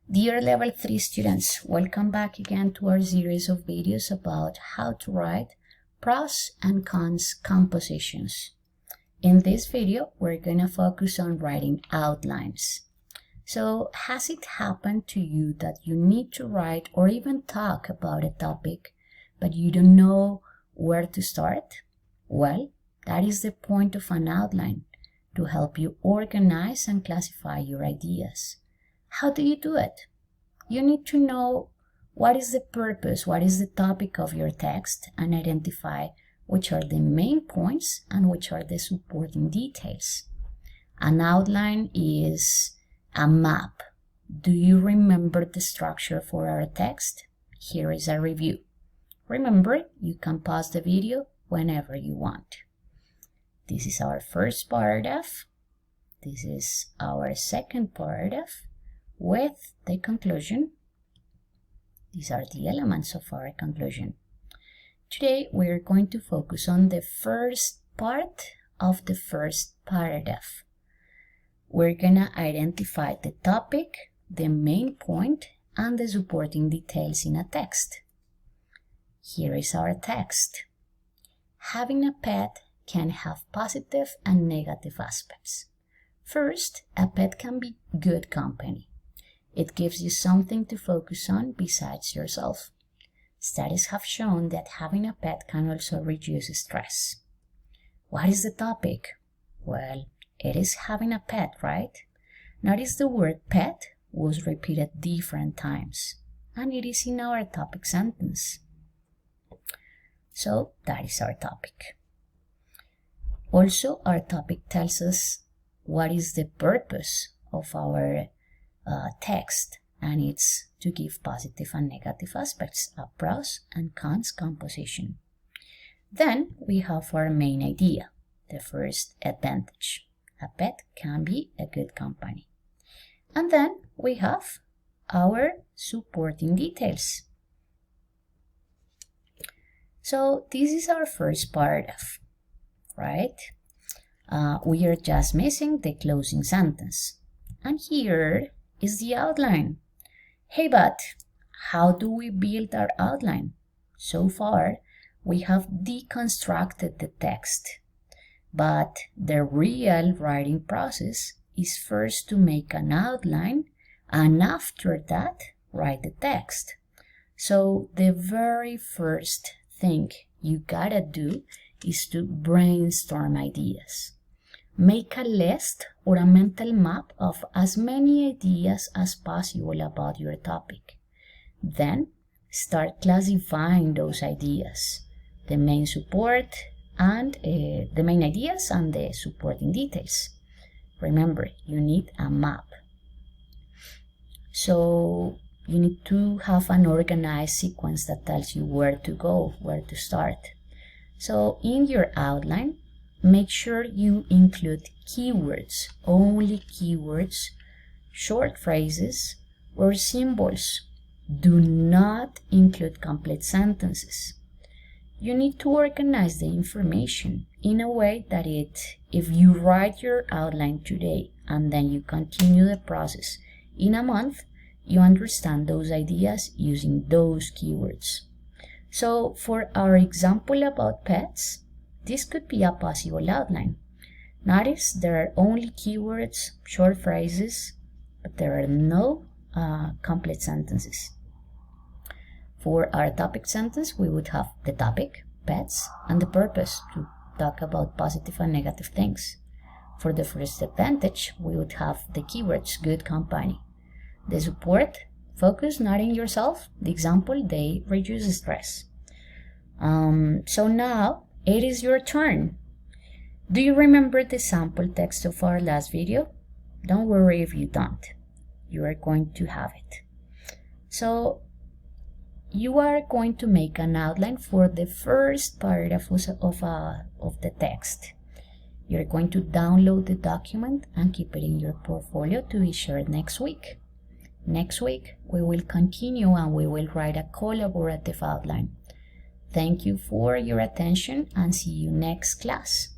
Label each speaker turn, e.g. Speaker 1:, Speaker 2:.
Speaker 1: Dear Level 3 students, welcome back again to our series of videos about how to write pros and cons compositions. In this video, we're going to focus on writing outlines. So, has it happened to you that you need to write or even talk about a topic, but you don't know where to start? Well, that is the point of an outline, to help you organize and classify your ideas. How do you do it? You need to know what is the purpose, what is the topic of your text, and identify which are the main points and which are the supporting details. An outline is a map. Do you remember the structure for our text? Here is a review. Remember, you can pause the video whenever you want. This is our first paragraph. This is our second paragraph with the conclusion. These are the elements of our conclusion. Today we are going to focus on the first part of the first paragraph. We're gonna identify the topic, the main point, and the supporting details in a text. Here is our text. Having a pet can have positive and negative aspects. First, a pet can be good company. It gives you something to focus on besides yourself. Studies have shown that having a pet can also reduce stress. What is the topic? Well, it is having a pet, right? Notice the word pet was repeated different times, and it is in our topic sentence. So that is our topic. Also, our topic tells us what is the purpose of our text, and it's to give positive and negative aspects, a pros and cons composition. Then we have our main idea, the first advantage. A pet can be a good company. And then we have our supporting details. So this is our first paragraph, right? We are just missing the closing sentence. And here is the outline. Hey, but how do we build our outline? So far, we have deconstructed the text, but the real writing process is first to make an outline and after that, write the text. So the very first thing you gotta do is to brainstorm ideas. Make a list or a mental map of as many ideas as possible about your topic. Then start classifying those ideas, the main support and the main ideas and the supporting details. Remember, you need a map. So you need to have an organized sequence that tells you where to go, where to start. So in your outline, make sure you include keywords, only keywords, short phrases, or symbols. Do not include complete sentences. You need to organize the information in a way that if you write your outline today and then you continue the process in a month, you understand those ideas using those keywords. So for our example about pets, this could be a possible outline. Notice there are only keywords, short phrases, but there are no complete sentences. For our topic sentence, we would have the topic, pets, and the purpose to talk about positive and negative things. For the first advantage, we would have the keywords, good company. The support, focus not in yourself. The example, they reduce stress. So now, it is your turn. Do you remember the sample text of our last video? Don't worry if you don't. You are going to have it. So you are going to make an outline for the first paragraph of the text. You're going to download the document and keep it in your portfolio to be shared next week. Next week, we will continue and we will write a collaborative outline. Thank you for your attention and see you next class.